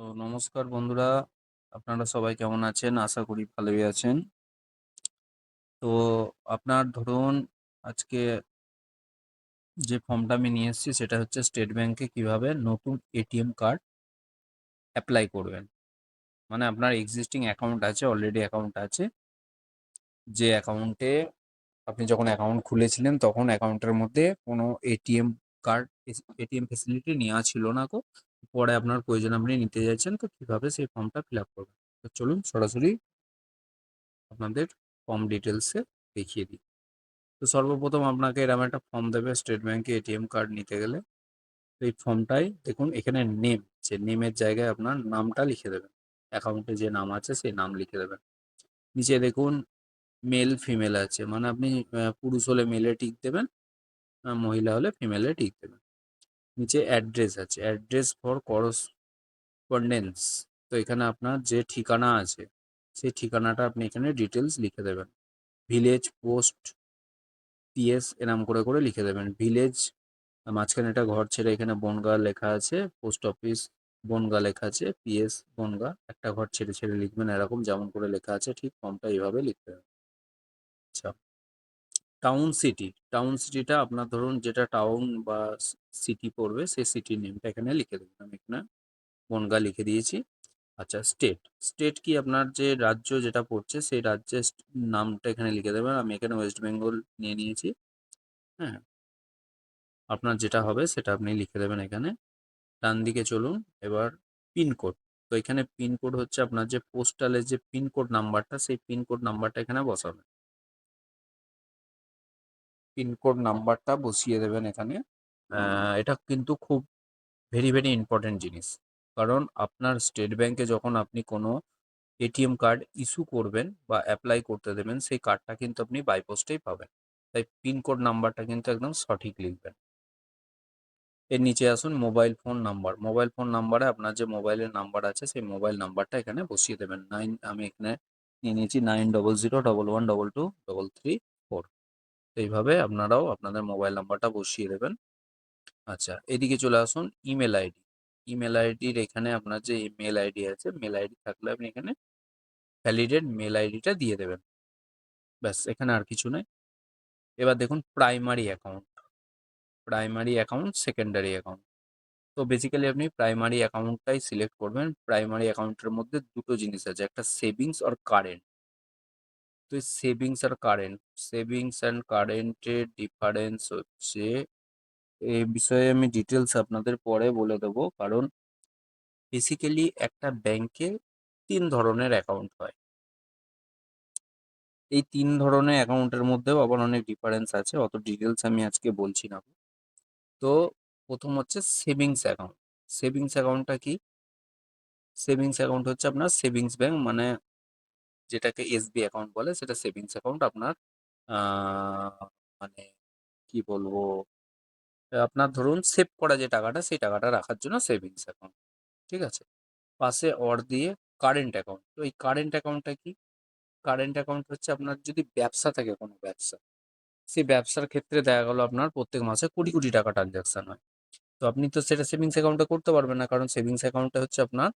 নমস্কার বন্ধুরা, আপনারা সবাই কেমন আছেন? আশা করি ভালোই আছেন। তো আপনার ধরুন আজকে যে ফর্মটা আমি নিয়ে এসেছি সেটা হচ্ছে স্টেট ব্যাংকে কিভাবে নতুন এটিএম কার্ড অ্যাপ্লাই করবেন। মানে আপনার এক্সিস্টিং অ্যাকাউন্ট আছে, অলরেডি অ্যাকাউন্ট আছে। যে অ্যাকাউন্টে আপনি যখন অ্যাকাউন্ট খুলেছিলেন তখন অ্যাকাউন্টের মধ্যে কোনো এটিএম কার্ড, এটিএম ফেসিলিটি নেওয়া ছিল না গো। পরে আপনার প্রয়োজন আপনি নিতে চাইছেন, তো কিভাবে সেই ফর্মটা ফিল আপ করবেন। তো চলুন সরাসরি আপনাদের ফর্ম ডিটেলসে দেখিয়ে দিই। তো সর্বপ্রথম আপনাকে এরকম একটা ফর্ম দেবে স্টেট ব্যাংকে এটিএম কার্ড নিতে গেলে। তো এই ফর্মটাই দেখুন, এখানে নেম, যে নেমের জায়গায় আপনার নামটা লিখে দেবেন। অ্যাকাউন্টে যে নাম আছে সেই নাম লিখে দেবেন। নিচে দেখুন মেল ফিমেল আছে, মানে আপনি পুরুষ হলে মেলে টিক দেবেন, মহিলা হলে ফিমেলে টিক দেবেন। নিচে অ্যাড্রেস আছে, অ্যাড্রেস ফর করসপন্ডেন্স। তো এখানে আপনার যে ঠিকানা আছে সেই ঠিকানাটা আপনি এখানে ডিটেলস লিখে দেবেন। ভিলেজ, পোস্ট, পিএস এরম করে করে লিখে দেবেন। ভিলেজ মাঝখানে একটা ঘর ছেড়ে এখানে বনগাঁ লেখা আছে, পোস্ট অফিস বনগাঁ লেখা আছে, পিএস বনগাঁ একটা ঘর ছেড়ে ছেড়ে লিখবেন, এরকম যেমন করে লেখা আছে ঠিক ফর্মটা এইভাবে লিখতে হবে। আচ্ছা, টাউন সিটি, টাউন সিটিটা আপনার ধরুন যেটা টাউন বা সিটি পড়বে সেই সিটির নেমটা এখানে লিখে দেবেন। আমি এখানে বনগাঁ লিখে দিয়েছি। আচ্ছা, স্টেট, স্টেট কি আপনার যে রাজ্য যেটা পড়ছে সেই রাজ্যের নামটা এখানে লিখে দেবেন। আমি এখানে ওয়েস্ট বেঙ্গল নিয়ে নিয়েছি। হ্যাঁ, আপনার যেটা হবে সেটা আপনি লিখে দেবেন এখানে। ডান দিকে চলুন, এবার পিনকোড। তো এখানে পিনকোড হচ্ছে আপনার যে পোস্টালের যে পিনকোড নাম্বারটা, সেই পিনকোড নাম্বারটা এখানে বসাবেন। পিনকোড নাম্বারটা বসিয়ে দেবেন এখানে। এটা কিন্তু খুব ভেরি ভেরি ইম্পর্টেন্ট জিনিস, কারণ আপনার স্টেট ব্যাংকে যখন আপনি কোনো এটিএম কার্ড ইস্যু করবেন বা অ্যাপ্লাই করতে দেবেন, সেই কার্ডটা কিন্তু আপনি বাই পোস্টেই পাবেন। তাই পিনকোড নাম্বারটা কিন্তু একদম সঠিক লিখবেন। এর নিচে আসুন mobile phone number. Mobile phone নাম্বারে আপনার যে মোবাইলের নাম্বার আছে সেই মোবাইল নাম্বারটা এখানে বসিয়ে দেবেন। আমি এখানে নিয়ে নিয়েছি 900112123334। এইভাবে আপনারাও আপনাদের মোবাইল নাম্বারটা বসিয়ে দেবেন। আচ্ছা, এদিকে চলে আসুন ইমেল আইডি। ইমেল আইডির এখানে আপনার যে মেল আইডি আছে, মেল আইডি থাকলে আপনি এখানে ভ্যালিডেট মেল আইডিটা দিয়ে দেবেন। ব্যাস, এখানে আর কিছু নেই। এবার দেখুন primary account, primary account, secondary account. তো বেসিক্যালি আপনি প্রাইমারি অ্যাকাউন্টটাই সিলেক্ট করবেন। প্রাইমারি অ্যাকাউন্টের মধ্যে দুটো জিনিস আছে, একটা সেভিংস আর কারেন্ট। তো এই সেভিংস আর কারেন্ট, সেভিংস অ্যান্ড কারেন্টের ডিফারেন্স হচ্ছে, এই বিষয়ে আমি ডিটেলস আপনাদের পরে বলে দেবো। কারণ বেসিক্যালি একটা ব্যাংকে তিন ধরনের অ্যাকাউন্ট হয়। এই তিন ধরনের অ্যাকাউন্টের মধ্যেও আবার অনেক ডিফারেন্স আছে, অত ডিটেলস আমি আজকে বলছি না। তো প্রথম হচ্ছে সেভিংস অ্যাকাউন্ট। সেভিংস অ্যাকাউন্টটা কি? সেভিংস অ্যাকাউন্ট হচ্ছে আপনার সেভিংস ব্যাংক, মানে যেটাকে এসবি অ্যাকাউন্ট বলে, সেটা সেভিংস অ্যাকাউন্ট আপনার। মানে কি বলবো, আপনার ধরুন সেভ করা যে টাকাটা সেই টাকাটা রাখার জন্য সেভিংস অ্যাকাউন্ট। ঠিক আছে, পাশে অর দিয়ে কারেন্ট অ্যাকাউন্ট। তো এই কারেন্ট অ্যাকাউন্টটা কি? কারেন্ট অ্যাকাউন্ট হচ্ছে আপনার যদি ব্যবসা থাকে, কোনো ব্যবসা, সেই ব্যবসার ক্ষেত্রে দেখা গেলো আপনার প্রত্যেক মাসে কোটি কোটি টাকা ট্রানজাকশন হয়। তো আপনি তো সেটা সেভিংস অ্যাকাউন্টে করতে পারবেন না, কারণ সেভিংস অ্যাকাউন্টে হচ্ছে আপনার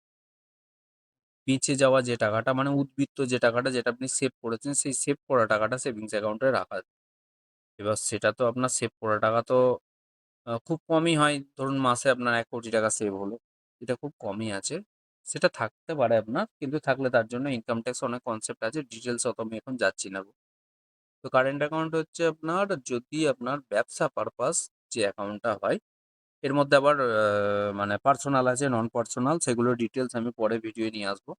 বেঁচে যাওয়া যে টাকাটা, মানে উদ্বৃত্ত যে টাকাটা যেটা আপনি সেভ করেছেন, সেই সেভ করা টাকাটা সেভিংস অ্যাকাউন্টে রাখা। এবার সেটা তো আপনার সেভ করা টাকা তো খুব কমই হয়। ধরুন মাসে আপনার 1 কোটি টাকা সেভ হলো, এটা খুব কমই আছে। সেটা থাকতে পারে আপনার, কিন্তু থাকলে তার জন্য ইনকাম ট্যাক্স অনেক কনসেপ্ট আছে, ডিটেলস অত আমি এখন যাচ্ছি না। তো কারেন্ট অ্যাকাউন্ট হচ্ছে আপনার যদি আপনার ব্যবসা পারপাস যে অ্যাকাউন্টটা হয়, এর মধ্যে আবার মানে পার্সোনাল আছে, নন পার্সোনাল, সেগুলো ডিটেলস আমি পরে ভিডিও নিয়ে আসবো।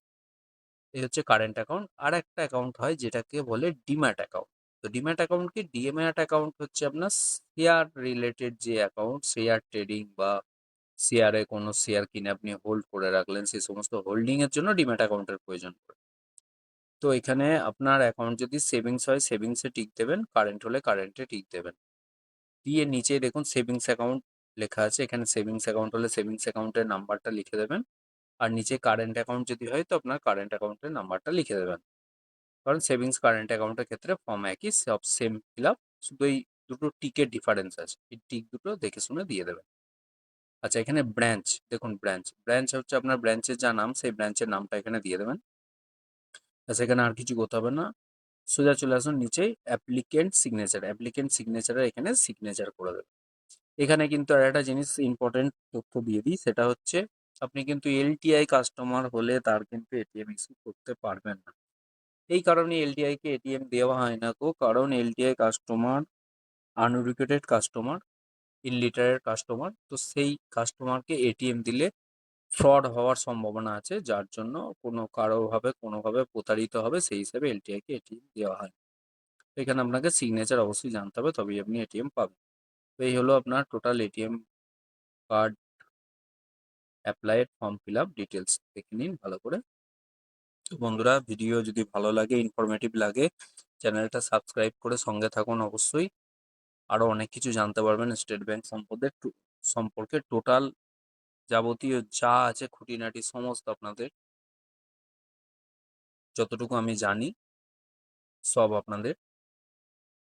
এই হচ্ছে কারেন্ট অ্যাকাউন্ট। আর একটা অ্যাকাউন্ট হয় যেটাকে বলে ডিম্যাট অ্যাকাউন্ট। তো ডিম্যাট অ্যাকাউন্ট কি? ডিম্যাট অ্যাকাউন্ট হচ্ছে আপনার শেয়ার রিলেটেড যে অ্যাকাউন্ট, শেয়ার ট্রেডিং বা শেয়ারে কোনো শেয়ার কিনে আপনি হোল্ড করে রাখলেন, সেই সমস্ত হোল্ডিং এর জন্য ডিম্যাট অ্যাকাউন্টের প্রয়োজন পড়ে। তো এখানে আপনার অ্যাকাউন্ট যদি সেভিংস হয় সেভিংসে টিক দেবেন, কারেন্ট হলে কারেন্টে টিক দেবেন। দিয়ে নিচে দেখুন সেভিংস অ্যাকাউন্ট লেখা আছে, এখানে সেভিংস অ্যাকাউন্ট হলে সেভিংস অ্যাকাউন্টের নাম্বারটা লিখে দেবেন। আর নিচে কারেন্ট অ্যাকাউন্ট যদি হয় তো আপনার কারেন্ট অ্যাকাউন্টের নাম্বারটা লিখে দেবেন। কারণ সেভিংস কারেন্ট অ্যাকাউন্টের ক্ষেত্রে ফর্ম একই, সব সেম ফিল আপ, শুধু এই দুটো টিকের ডিফারেন্স আছে, এই টিক দুটো দেখে শুনে দিয়ে দেবেন। আচ্ছা, এখানে ব্রাঞ্চ দেখুন, ব্রাঞ্চ হচ্ছে আপনার ব্রাঞ্চের যা নাম, সেই ব্রাঞ্চের নামটা এখানে দিয়ে দেবেন। সেখানে আর কিছু করতে হবে না, সোজা চলে আসুন নিচেই অ্যাপ্লিকেন্ট সিগনেচারে এখানে সিগনেচার করে দেবেন। এখানে কিন্তু আর একটা জিনিস ইম্পর্টেন্ট তথ্য দিয়ে দিই, সেটা হচ্ছে আপনি কিন্তু এলটিআই কাস্টমার হলে তার কিন্তু এটিএম ইস্যু করতে পারবেন না। এই কারণে এলটিআই কে এটিএম দেওয়া হয় না গো, কারণ LTI customer uneducated customer, illiterate customer, তো সেই কাস্টমারকে এটিএম দিলে ফ্রড হওয়ার সম্ভাবনা আছে, যার জন্য কোনোভাবে প্রতারিত হবে, সেই হিসাবে এলটিআই কে এটিএম দেওয়া হয়। তো এখানে আপনাকে সিগনেচার অবশ্যই জানতে হবে, তবেই আপনি এটিএম পাবেন। তো এই হলো আপনার টোটাল এটিএম কার্ড অ্যাপ্লাইয়ের ফর্ম ফিল আপ ডিটেলস, দেখে নিন ভালো করে। তো বন্ধুরা, ভিডিও যদি ভালো লাগে, ইনফরমেটিভ লাগে, চ্যানেলটা সাবস্ক্রাইব করে সঙ্গে থাকুন অবশ্যই। আরও অনেক কিছু জানতে পারবেন স্টেট ব্যাংক সম্পর্কে টোটাল যাবতীয় যা আছে খুঁটিনাটি সমস্ত আপনাদের যতটুকু আমি জানি সব আপনাদের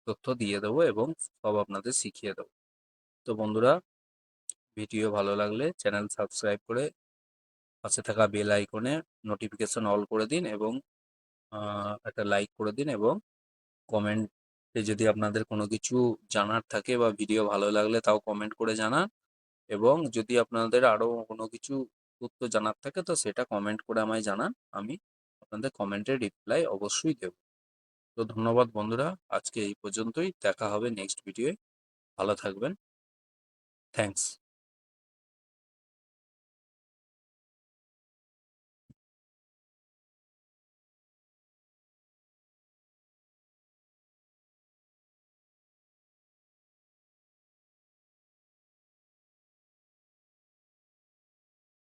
তথ্য দিয়ে দেবো এবং সব আপনাদের শিখিয়ে দেবো। তো বন্ধুরা, ভিডিও ভালো লাগলে চ্যানেল সাবস্ক্রাইব করে পাশে থাকা বেল আইকনে নোটিফিকেশন অল করে দিন এবং একটা লাইক করে দিন, এবং কমেন্টে যদি আপনাদের কোনো কিছু জানার থাকে বা ভিডিও ভালো লাগলে তাও কমেন্ট করে জানান, এবং যদি আপনাদের আরও কোনো কিছু তথ্য জানার থাকে তো সেটা কমেন্ট করে আমায় জানান, আমি আপনাদের কমেন্টের রিপ্লাই অবশ্যই দেব। তো ধন্যবাদ বন্ধুরা, আজকে এই পর্যন্তই, দেখা হবে নেক্সট ভিডিওয়ে। ভালো থাকবেন। থ্যাঙ্কস।